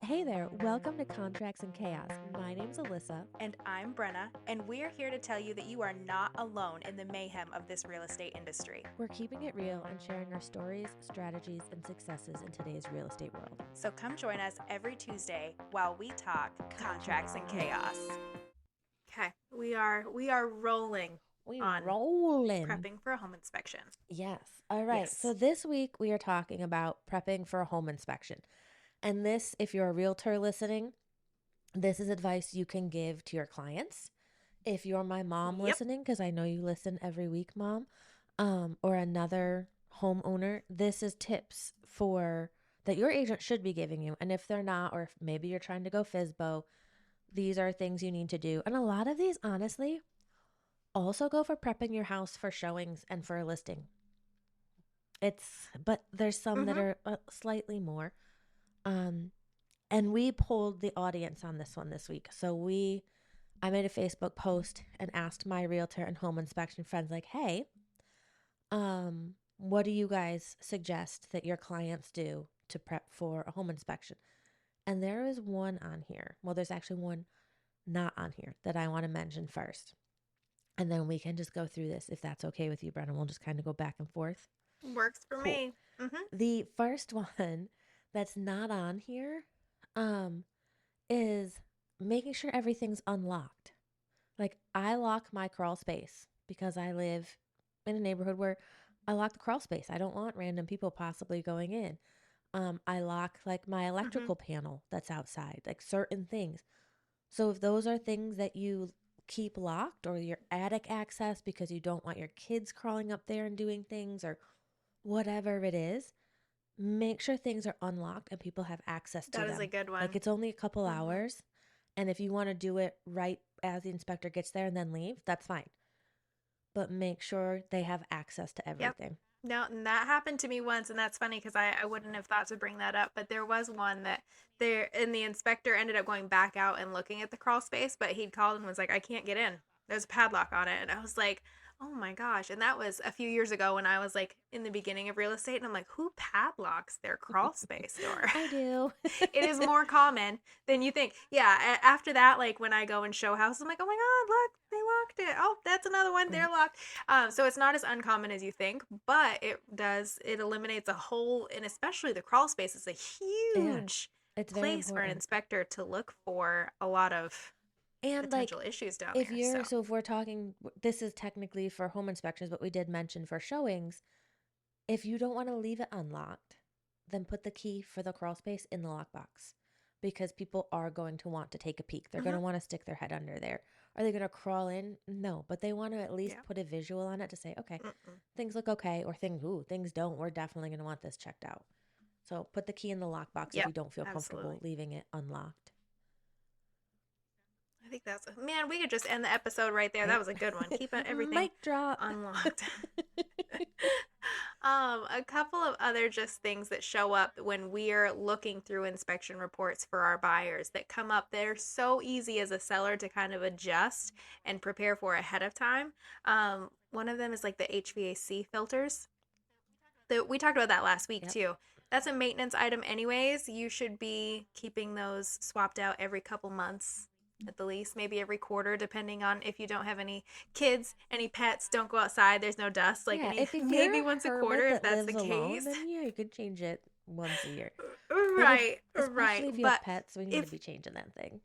Hey there, welcome to Contracts and Chaos. My name's Alyssa. And I'm Brenna, and we're here to tell you that you are not alone in the mayhem of this real estate industry. We're keeping it real and sharing our stories, strategies, and successes in today's real estate world. So come join us every Tuesday while we talk contracts and chaos. Okay, we are rolling We on rolling. prepping for a home inspection. Yes. All right. Yes. So this week we are talking about prepping for a home inspection. And this, if you're a realtor listening, this is advice you can give to your clients. If you're my mom Yep. listening, because I know you listen every week, mom, or another homeowner, this is tips for that your agent should be giving you. And if they're not, or if maybe you're trying to go FISBO, these are things you need to do. And a lot of these, honestly, also go for prepping your house for showings and for a listing. But there's some that are slightly more. And we polled the audience on this one this week. So I made a Facebook post and asked my realtor and home inspection friends, like, hey, what do you guys suggest that your clients do to prep for a home inspection? And there is one on here. Well, there's actually one not on here that I want to mention first. And then we can just go through this if that's okay with you, Brennan. We'll just kind of go back and forth. Works for me. The first one that's not on here is making sure everything's unlocked. Like, I lock my crawl space because I live in a neighborhood where I lock the crawl space. I don't want random people possibly going in. I lock like my electrical panel that's outside, like certain things. So if those are things that you keep locked, or your attic access because you don't want your kids crawling up there and doing things, or whatever it is, make sure things are unlocked and people have access to them. That is a good one. Like, it's only a couple hours. And if you want to do it right as the inspector gets there and then leave, that's fine. But make sure they have access to everything. No, and that happened to me once, and that's funny because I wouldn't have thought to bring that up, but there was one that the inspector ended up going back out and looking at the crawl space, but he'd called and was like, I can't get in. There's a padlock on it. And I was like, oh my gosh. And that was a few years ago when I was like in the beginning of real estate, and I'm like, who padlocks their crawl space door? I do. It is more common than you think. Yeah, after that, like when I go and show houses, I'm like, oh my God, look, they locked it. Oh, that's another one. They're locked. So it's not as uncommon as you think, but it eliminates a whole, and especially the crawl space is a huge place for an inspector to look for a lot of potential issues down there. So if we're talking, this is technically for home inspections, but we did mention for showings, if you don't want to leave it unlocked, then put the key for the crawl space in the lockbox, because people are going to want to take a peek. They're going to want to stick their head under there. Are they going to crawl in? No, but they want to at least put a visual on it to say, okay, things look okay, or things don't. We're definitely going to want this checked out. So put the key in the lockbox if you don't feel comfortable leaving it unlocked. I think man, we could just end the episode right there. That was a good one. Keep everything mic drop unlocked. A couple of other just things that show up when we're looking through inspection reports for our buyers that come up. They're so easy as a seller to kind of adjust and prepare for ahead of time. One of them is like the HVAC filters. We talked about that last week too. That's a maintenance item anyways. You should be keeping those swapped out every couple months at the least, maybe every quarter, depending on if you don't have any kids, any pets, don't go outside, there's no dust, like maybe once a quarter if that's the case. Then you could change it once a year. Right. Especially if you have pets, we need to be changing that thing.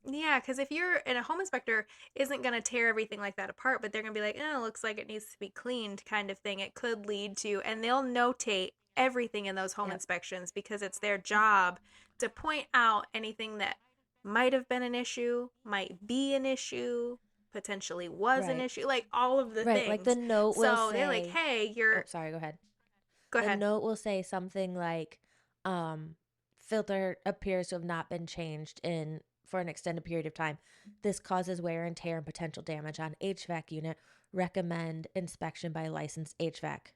Yeah, because if you're in a home inspector isn't going to tear everything like that apart, but they're going to be like, it looks like it needs to be cleaned kind of thing. It could lead to, and they'll notate everything in those home inspections because it's their job to point out anything that might have been an issue, might be an issue, potentially was an issue, like all of the things. Like the note will say. So they're like, hey, you're... sorry, go ahead. Go ahead. The note will say something like, filter appears to have not been changed for an extended period of time. This causes wear and tear and potential damage on HVAC unit. Recommend inspection by licensed HVAC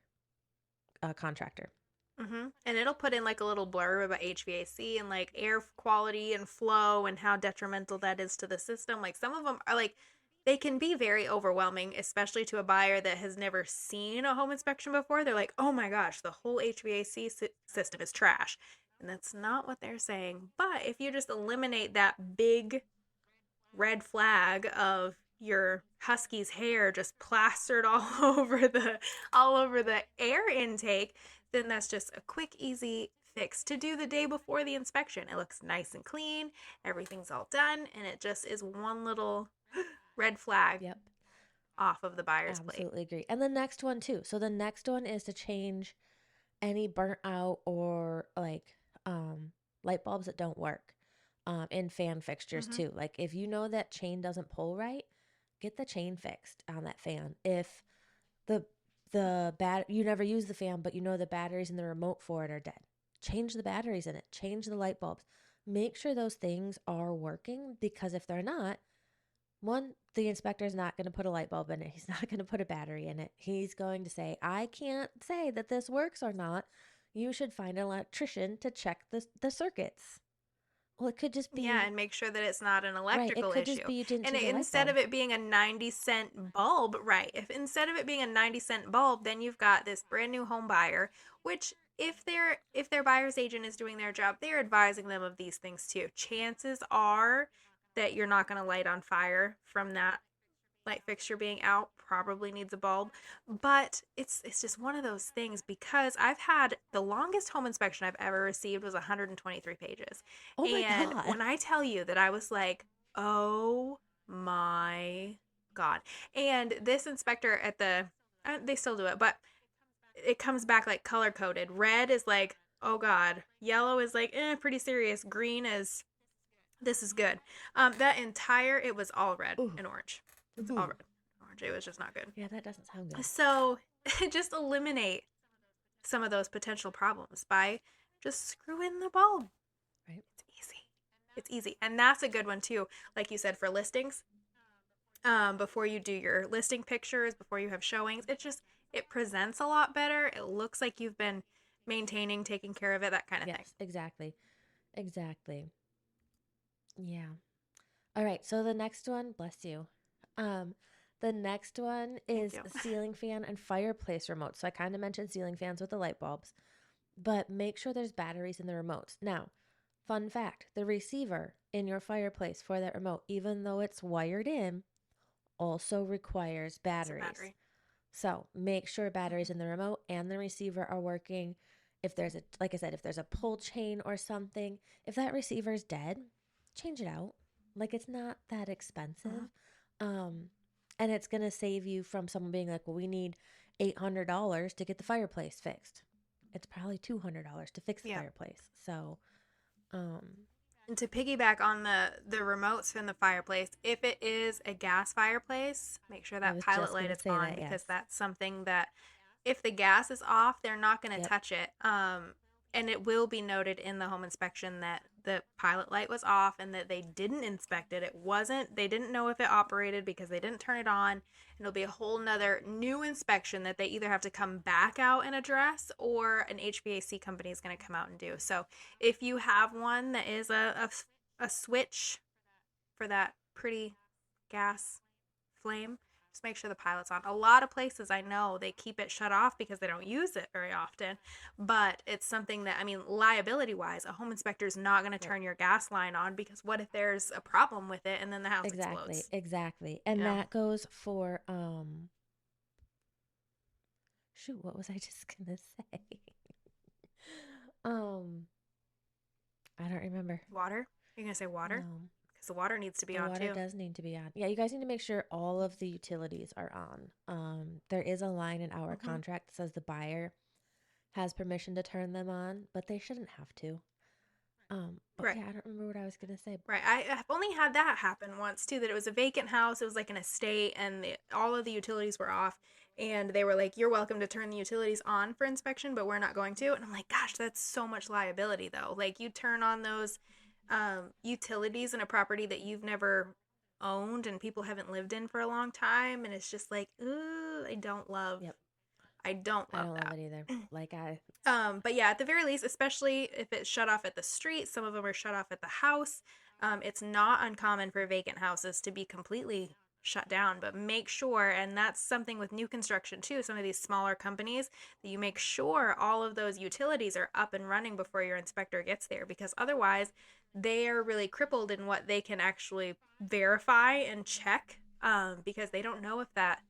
contractor. And it'll put in like a little blurb about HVAC and like air quality and flow and how detrimental that is to the system. Like some of them are like, they can be very overwhelming, especially to a buyer that has never seen a home inspection before. They're like, oh my gosh, the whole HVAC system is trash. And that's not what they're saying. But if you just eliminate that big red flag of your husky's hair just plastered all over the air intake, then that's just a quick easy fix to do the day before the inspection. It looks nice and clean, everything's all done, and it just is one little red flag Yep. off of the buyer's plate. Absolutely agree. And the next one too. So the next one is to change any burnt out or like light bulbs that don't work. In fan fixtures Mm-hmm. too. Like if you know that chain doesn't pull right, get the chain fixed on that fan. If the you never use the fan, but you know the batteries in the remote for it are dead, change the batteries in it. Change the light bulbs. Make sure those things are working, because if they're not, one, the inspector's not going to put a light bulb in it. He's not going to put a battery in it. He's going to say, I can't say that this works or not. You should find an electrician to check the circuits. Well, it could just Yeah, be, and make sure that it's not an right. It electrical could just issue. be you didn't And change a light instead bulb. of it being a 90-cent bulb, right? If instead of it being a 90-cent bulb, then you've got this brand new home buyer, which if their buyer's agent is doing their job, they're advising them of these things too. Chances are that you're not going to light on fire from that light fixture being out. Probably needs a bulb, but it's just one of those things, because I've had the longest home inspection I've ever received was 123 pages. Oh my And God. when I tell you that I was like, oh my god. And this inspector at the they still do it, but it comes back like color coded. Red is like, oh god. Yellow is like, pretty serious. Green is, this is good. That entire, it was all red Ooh. and orange. It's all Ooh. red. Orange. It was just not good. Yeah, that doesn't sound good. So just eliminate some of those potential problems by just screw in the bulb. Right. It's easy. It's easy. And that's a good one too. Like you said, for listings, before you do your listing pictures, before you have showings, it presents a lot better. It looks like you've been maintaining, taking care of it, that kind of thing. Yes, exactly. Exactly. Yeah. All right. So the next one, bless you. Um, the next one Thank is you. ceiling fan and fireplace remote. So I kind of mentioned ceiling fans with the light bulbs, but make sure there's batteries in the remotes. Now, fun fact, the receiver in your fireplace for that remote, even though it's wired in, also requires It's a batteries. battery. So make sure batteries Mm-hmm. in the remote and the receiver are working. If there's a, like I said, if there's a pull chain or something, if that receiver's dead, change it out. Like it's not that expensive. Mm-hmm. Um, and it's going to save you from someone being like, well, we need $800 to get the fireplace fixed. It's probably $200 to fix the Yeah. fireplace. So, um, And to piggyback on the remotes from the fireplace, if it is a gas fireplace, make sure I that was pilot just light going to is say on, that, yes. because that's something that if the gas is off, they're not going to Yep. touch it. And it will be noted in the home inspection that the pilot light was off and that they didn't inspect it. It wasn't, they didn't know if it operated because they didn't turn it on. And it'll be a whole nother new inspection that they either have to come back out and address, or an HVAC company is going to come out and do. So if you have one that is a switch for that pretty gas flame, just make sure the pilot's on. A lot of places I know they keep it shut off because they don't use it very often, but it's something that, I mean, liability wise, a home inspector is not going to Right. turn your gas line on, because what if there's a problem with it and then the house Exactly. explodes? Exactly. You And know? that goes for, shoot, what was I just gonna say? um, I don't remember. Water? You're going to say water? No, Because the water needs to be the on water too. does need to be on. Yeah, you guys need to make sure all of the utilities are on. There is a line in our Mm-hmm. contract that says the buyer has permission to turn them on, but they shouldn't have to. But Right. yeah, I don't remember what I was gonna say. Right. I've only had that happen once too, that it was a vacant house. It was like an estate, and all of the utilities were off. And they were like, "You're welcome to turn the utilities on for inspection, but we're not going to." And I'm like, "Gosh, that's so much liability, though. Like, you turn on those utilities in a property that you've never owned and people haven't lived in for a long time, and it's just like, ooh, Yep, I don't I love don't love that." it either. Like I, But yeah, at the very least, especially if it's shut off at the street, some of them are shut off at the house. It's not uncommon for vacant houses to be completely shut down. But make sure, and that's something with new construction too, some of these smaller companies, that you make sure all of those utilities are up and running before your inspector gets there, because otherwise they are really crippled in what they can actually verify and check, because they don't know if that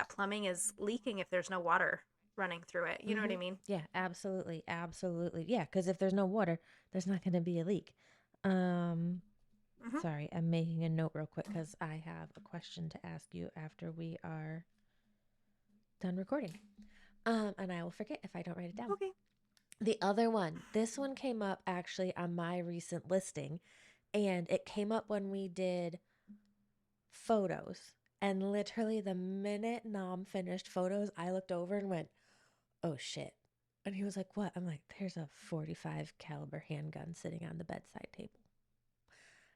plumbing is leaking if there's no water running through it. You know what Mm-hmm. I mean? Yeah, absolutely. Absolutely. Yeah, because if there's no water, there's not going to be a leak. Um, Mm-hmm. Sorry, I'm making a note real quick because I have a question to ask you after we are done recording. And I will forget if I don't write it down. Okay. The other one, this one came up actually on my recent listing, and it came up when we did photos. And literally, the minute Nam finished photos, I looked over and went, "Oh shit!" And he was like, "What?" I'm like, "There's a 45 caliber handgun sitting on the bedside table."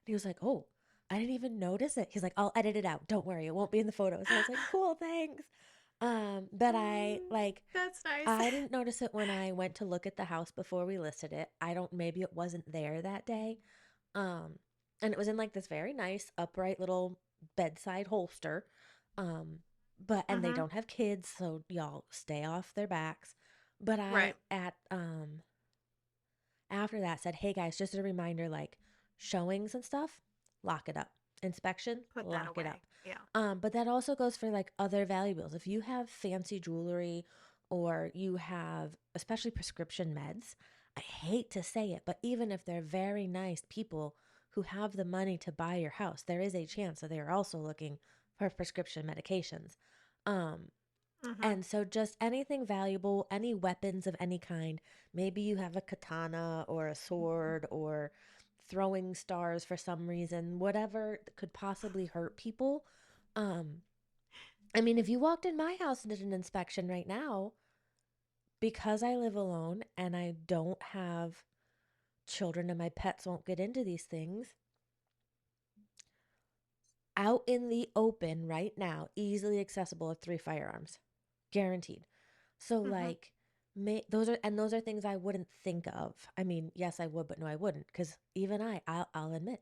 And he was like, "Oh, I didn't even notice it." He's like, "I'll edit it out. Don't worry, it won't be in the photos." And I was like, "Cool, thanks." But That's nice. I didn't notice it when I went to look at the house before we listed it. I don't maybe it wasn't there that day. Um, and it was in like this very nice upright little bedside holster. Um, but and they Mm-hmm. don't have kids, so y'all stay off their backs. But I Right. at after that said, "Hey guys, just a reminder, like showings and stuff, lock it up. Inspection, Put that lock it away. up." Yeah. But that also goes for like other valuables. If you have fancy jewelry or you have especially prescription meds, I hate to say it, but even if they're very nice people who have the money to buy your house, there is a chance that they are also looking for prescription medications. Um, Mm-hmm. and so, just anything valuable, any weapons of any kind, maybe you have a katana or a sword or throwing stars for some reason, whatever could possibly hurt people. Um, I mean, if you walked in my house and did an inspection right now, because I live alone and I don't have children and my pets won't get into these things, out in the open right now, easily accessible are 3 firearms, guaranteed. So Mm-hmm. like, those are things I wouldn't think of. I mean, yes, I would, but no, I wouldn't, because even I'll admit,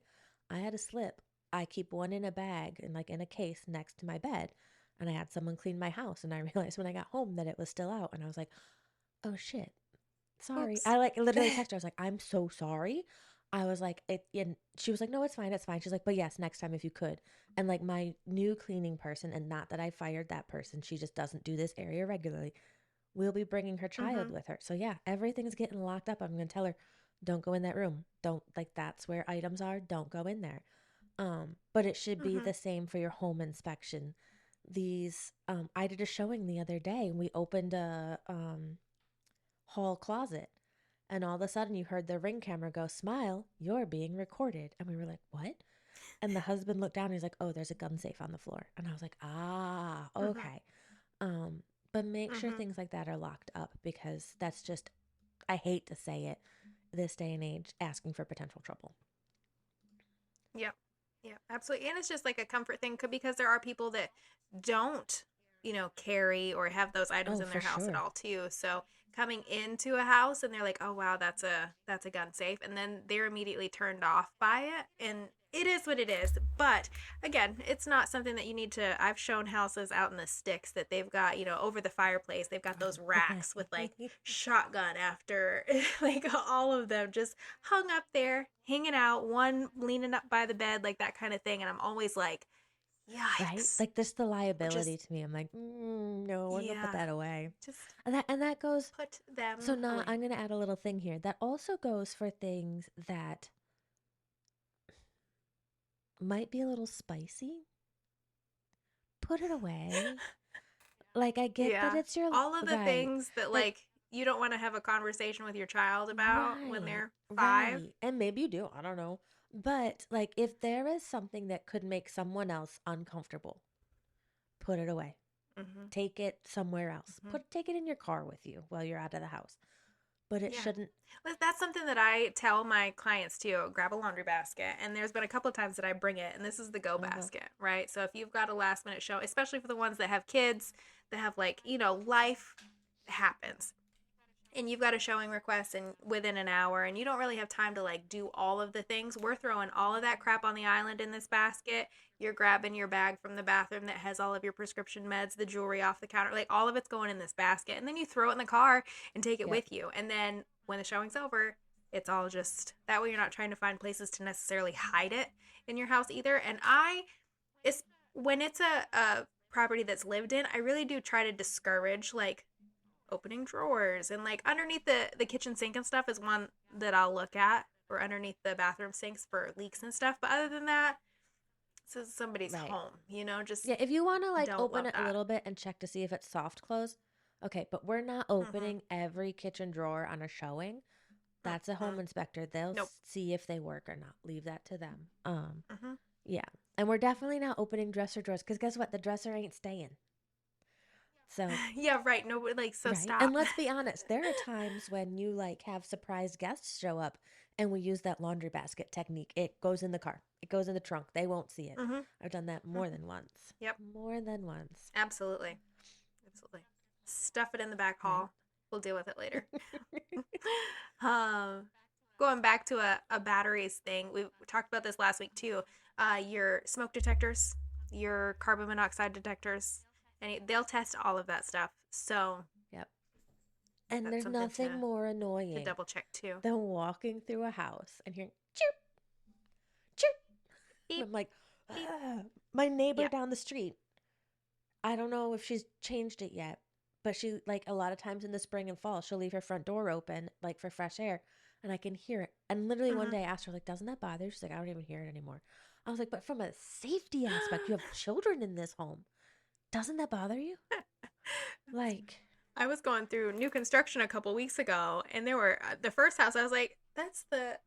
I had a slip. I keep one in a bag and like in a case next to my bed, and I had someone clean my house, and I realized when I got home that it was still out, and I was like, oh shit, sorry. Oops. I like literally texted her. I was like, I'm so sorry. I was like, it, and she was like, no, it's fine, it's fine. She's like, but yes, next time if you could. And like my new cleaning person, and not that I fired that person, she just doesn't do this area regularly, will be bringing her child Mm-hmm. with her. So yeah, everything's getting locked up. I'm gonna tell her, don't go in that room. Don't like that's where items are. Don't go in there. But it should be Mm-hmm. the same for your home inspection. These I did a showing the other day and we opened a hall closet, and all of a sudden you heard the ring camera go, "Smile, you're being recorded." And we were like, "What?" And the husband looked down and he's like, "Oh, there's a gun safe on the floor." And I was like, "Ah, Mm-hmm. okay." Um, but make sure Mm-hmm. things like that are locked up, because that's just, I hate to say it, this day and age, asking for potential trouble. Yep. Yeah, absolutely. And it's just like a comfort thing, because there are people that don't, carry or have those items Oh, in for their house at sure. all too. So coming into a house and they're like, "Oh wow, that's a gun safe." And then they're immediately turned off by it. And it is what it is. But again, it's not something that you need to. I've shown houses out in the sticks that they've got, over the fireplace, they've got those racks with like shotgun after like all of them just hung up there, hanging out, one leaning up by the bed, like that kind of thing. And I'm always like, Right? yikes. Like just the Just, liability to me. I'm like, no, we're gonna put yeah, that away. just And that goes. put So them now away. I'm gonna add a little thing here. That also goes for things that might be a little spicy. Put it away. Like I get that Yeah. it's your All of the right. things that, Like like, you don't want to have a conversation with your child about when right, they're 5. right. And maybe you do. I don't know. But like if there is something that could make someone else uncomfortable, put it away. Mm-hmm. Take it somewhere else. Mm-hmm. Take it in your car with you while you're out of the house. But it Yeah. shouldn't. That's something that I tell my clients too. Grab a laundry basket. And there's been a couple of times that I bring it, and this is the go Uh-huh. basket, right? So if you've got a last minute show, especially for the ones that have kids that have, like, life happens. and you've got a showing request and within an hour and you don't really have time to like do all of the things, we're throwing all of that crap on the island in this basket. You're grabbing your bag from the bathroom that has all of your prescription meds, the jewelry off the counter, like all of it's going in this basket, and then you throw it in the car and take it Yep. with you. And then when the showing's over, it's all just that way. You're not trying to find places to necessarily hide it in your house either. And it's when it's a property that's lived in, I really do try to discourage like opening drawers, and like underneath the kitchen sink and stuff is one that I'll look at, or underneath the bathroom sinks for leaks and stuff. But other than that, this is somebody's Right. home, just Yeah, if you want to like don't open love it a that. little bit and check to see if it's soft close, okay, but we're not Mm-hmm. opening every kitchen drawer on a showing. That's a Mm-hmm. home inspector. They'll Nope. see if they work or not. Leave that to them. Mm-hmm. Yeah. And we're definitely not opening dresser drawers because guess what? The dresser ain't staying. So, Yeah, right. No, like, so right. And stop. let's be honest, there are times when you like have surprise guests show up and we use that laundry basket technique. It goes in the car, it goes in the trunk. They won't see it. Mm-hmm. I've done that more Mm-hmm. than once. Yep. More than once. Absolutely. Absolutely. Stuff it in the back Right. hall. We'll deal with it later. um, Going back to a batteries thing, we talked about this last week too. Your smoke detectors, your carbon monoxide detectors, and they'll test all of that stuff. So Yep. And that's there's something nothing more to annoying double check too. than walking through a house and hearing chirp, chirp. And Beep, I'm like, beep. my neighbor Yeah. down the street. I don't know if she's changed it yet, but she, like, a lot of times in the spring and fall, she'll leave her front door open, like, for fresh air, and I can hear it. And literally one Mm-hmm. day I asked her, like, doesn't that bother you? She's like, I don't even hear it anymore. I was like, but from a safety aspect, you have children in this home. Doesn't that bother you? Like, I was going through new construction a couple weeks ago, and there were the first house. I was like, "That's the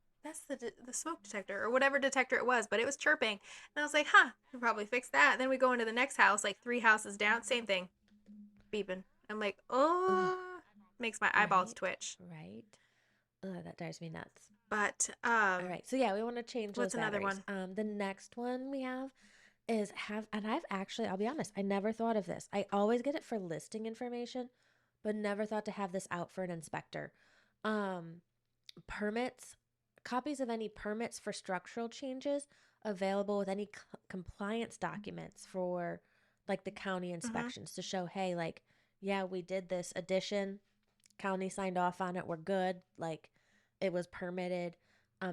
smoke detector or whatever detector it was," but it was chirping, and I was like, "Huh, I probably fix that." And then we go into the next house, like three houses down, same thing, beeping. I'm like, ugh, "Oh," makes my eyeballs right? twitch. Right? Ugh, that drives me nuts. But All right. So yeah, we want to change those what's another batteries. one? The next one we have is have, and I've actually, I'll be honest, I never thought of this. I always get it for listing information, but never thought to have this out for an inspector. Um, Permits, copies of any permits for structural changes available with any compliance documents for like the county Mm-hmm. inspections to show, hey, like, yeah, we did this addition, county signed off on it, we're good, like it was permitted.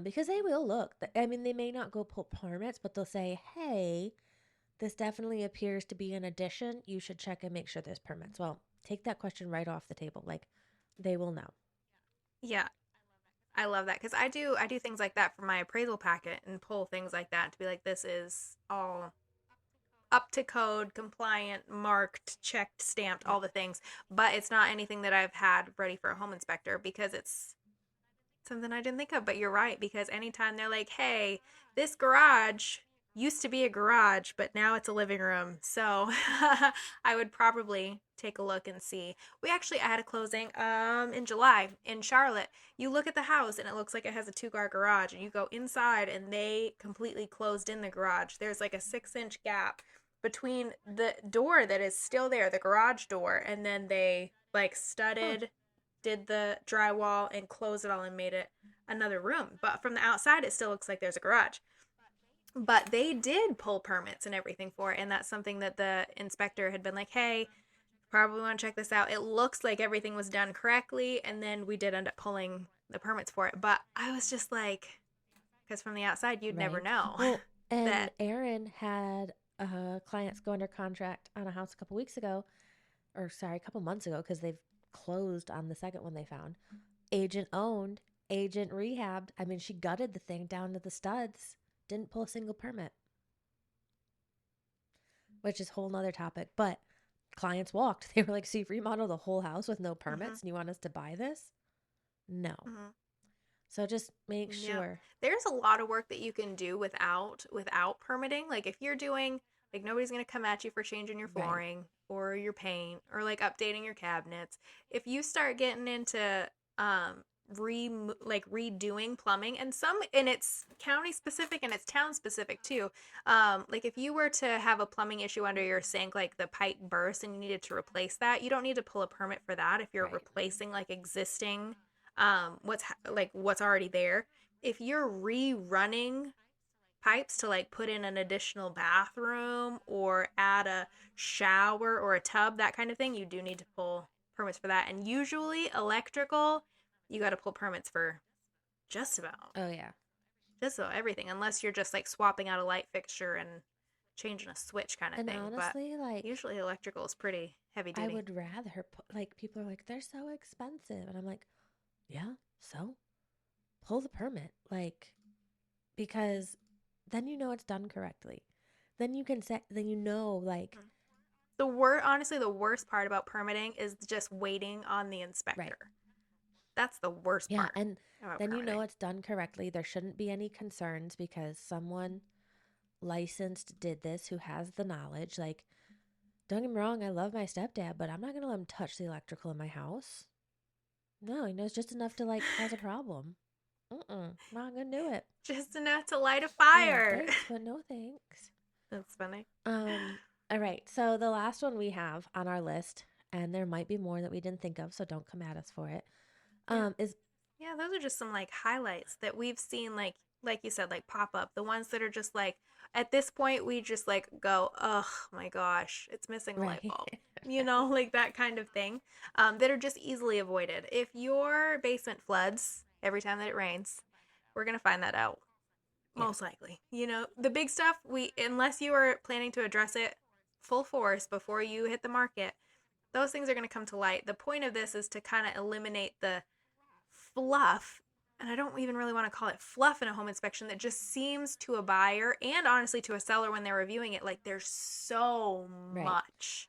Because they will look. I mean, they may not go pull permits, but they'll say, hey, this definitely appears to be an addition. You should check and make sure there's permits. Well, take that question right off the table. Like, they will know. Yeah, I love that because I do things like that for my appraisal packet and pull things like that to be like, this is all up to code, compliant, marked, checked, stamped, Yep. all the things. But it's not anything that I've had ready for a home inspector because it's something I didn't think of. But you're right, because anytime they're like, hey, this garage used to be a garage, but now it's a living room. So I would probably take a look and see. I had a closing in July in Charlotte. You look at the house and it looks like it has a two-car garage, and you go inside and they completely closed in the garage. There's like a 6-inch gap between the door that is still there, the garage door, and then they like Huh. studded, did the drywall and closed it all and made it another room. But from the outside, it still looks like there's a garage. But they did pull permits and everything for it. And that's something that the inspector had been like, hey, probably want to check this out. It looks like everything was done correctly. And then we did end up pulling the permits for it. But I was just like, because from the outside, you'd never Right. know Well, and that. Aaron had clients go under contract on a house a couple weeks ago, or sorry, a couple months ago, because they've closed on the second one they found. Agent owned, agent rehabbed. I mean, she gutted the thing down to the studs, didn't pull a single permit, which is a whole nother topic. But clients walked. They were like, so you've remodeled the whole house with no Mm-hmm, permits and you want us to buy this? No. mm-hmm. So just make Yeah. sure. There's a lot of work that you can do without permitting. Like if you're doing like nobody's going to come at you for changing your Right. flooring or your paint or like updating your cabinets. If you start getting into redoing plumbing, and some, and it's county specific and it's town specific too. Like if you were to have a plumbing issue under your sink, like the pipe burst and you needed to replace that, you don't need to pull a permit for that if you're Right. replacing like existing what's already there. If you're rerunning pipes to like put in an additional bathroom or add a shower or a tub, that kind of thing, you do need to pull permits for that. And usually electrical, you got to pull permits for just about Oh yeah. everything, unless you're just like swapping out a light fixture and changing a switch kind of And thing. But honestly, like usually electrical is pretty heavy I duty. would rather like people are like they're so expensive and I'm like, yeah, so pull the permit. Like because then you know it's done correctly. Then you can set then you know like Honestly, the worst part about permitting is just waiting on the right. inspector. That's the worst Yeah, part and about then you know permitting. it's done correctly. There shouldn't be any concerns because someone licensed did this who has the knowledge. Like, don't get me wrong, I love my stepdad, but I'm not going to let him touch the electrical in my house. No, he knows just enough to like cause a problem. Not going to do it. Just enough to light a Yeah, fire. thanks, but no thanks. That's funny. Um, all right. So the last one we have on our list, and there might be more that we didn't think of, so don't come at us for it. Yeah. Is Yeah, those are just some like highlights that we've seen, like you said, like pop up. The ones that are just like at this point we just like go, oh my gosh, it's missing a light right. bulb. Like that kind of thing. That are just easily avoided. If your basement floods every time that it rains, we're gonna find that out. Yeah. Most likely. The big stuff, we unless you are planning to address it full force before you hit the market, those things are going to come to light. The point of this is to kind of eliminate the fluff, and I don't even really want to call it fluff in a home inspection, that just seems to a buyer and honestly to a seller when they're reviewing it like there's so Right. much,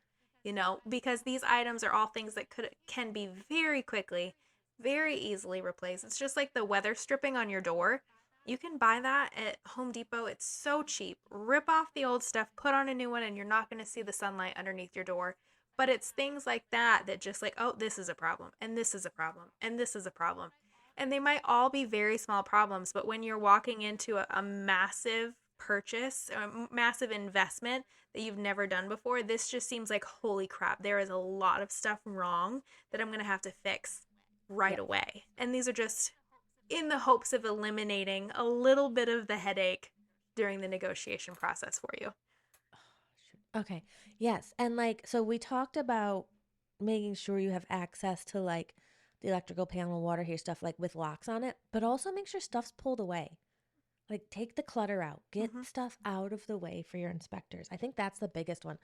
because these items are all things that can be very quickly, very easily replaced. It's just like the weather stripping on your door. You can buy that at Home Depot. It's so cheap. Rip off the old stuff, put on a new one, and you're not going to see the sunlight underneath your door. But it's things like that that just like, oh, this is a problem, and this is a problem, and this is a problem. And they might all be very small problems, but when you're walking into a massive purchase, a massive investment that you've never done before, this just seems like, holy crap, there is a lot of stuff wrong that I'm going to have to fix right Yep. away. And these are just in the hopes of eliminating a little bit of the headache during the negotiation process for you. Okay. Yes. And like, so we talked about making sure you have access to like the electrical panel, water heater stuff, like with locks on it, but also make sure stuff's pulled away. Like, take the clutter out, get Mm-hmm. stuff out of the way for your inspectors. I think that's the biggest one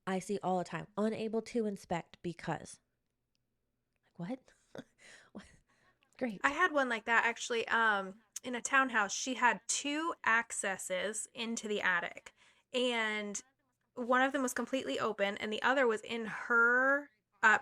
I see all the time. Unable to inspect because. Like, what? What? I Great. had one like that actually. In a townhouse, she had two accesses into the attic, and one of them was completely open, and the other was in her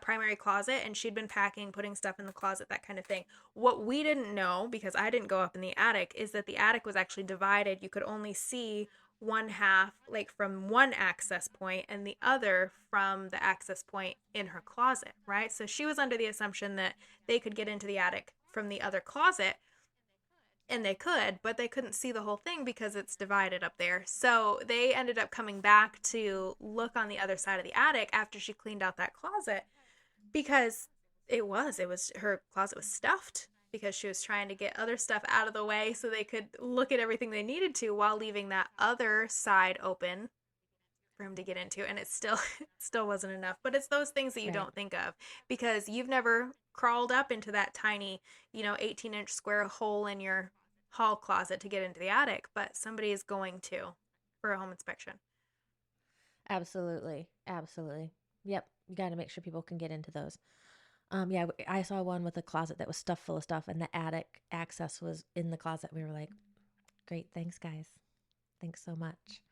primary closet, and she'd been packing, putting stuff in the closet, that kind of thing. What we didn't know, because I didn't go up in the attic, is that the attic was actually divided. You could only see one half like from one access point and the other from the access point in her closet, right? So she was under the assumption that they could get into the attic from the other closet, and they could, but they couldn't see the whole thing because it's divided up there. So they ended up coming back to look on the other side of the attic after she cleaned out that closet, because it was her closet was stuffed because she was trying to get other stuff out of the way so they could look at everything they needed to while leaving that other side open for him to get into, and it still it still wasn't enough. But it's those things that you Right. don't think of because you've never crawled up into that tiny 18-inch square hole in your hall closet to get into the attic, but somebody is going to for a home inspection. Absolutely. Absolutely. Yep. You got to make sure people can get into those. Yeah, I saw one with a closet that was stuffed full of stuff, and the attic access was in the closet. We were like, great. Thanks, guys. Thanks so much.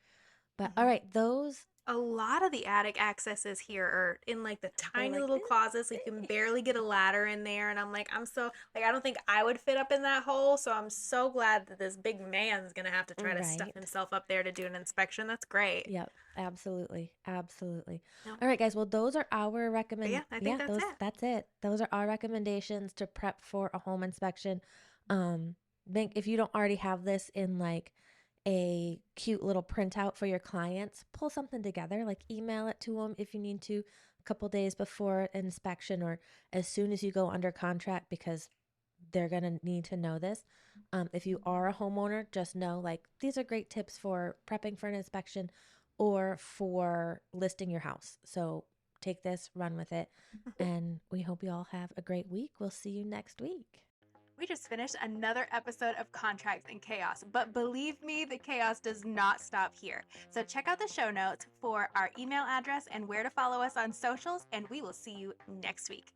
But all Mm-hmm. right, those a lot of the attic accesses here are in like the They're tiny like, little closets, so you can barely get a ladder in there. And I'm like, I'm so like, I don't think I would fit up in that hole. So I'm so glad that this big man's gonna have to try to stuff right. himself up there to do an inspection. That's great. Yep, absolutely. Absolutely. No, All right, guys. Well, those are our but yeah, I think that's it. that's it. Those are our recommendations to prep for a home inspection. Think if you don't already have this in like a cute little printout for your clients, pull something together, like email it to them if you need to a couple days before inspection or as soon as you go under contract because they're going to need to know this. If you are a homeowner, just know like these are great tips for prepping for an inspection or for listing your house. So take this, run with it, and we hope you all have a great week. We'll see you next week. We just finished another episode of Contracts and Chaos, but believe me, the chaos does not stop here. So check out the show notes for our email address and where to follow us on socials, and we will see you next week.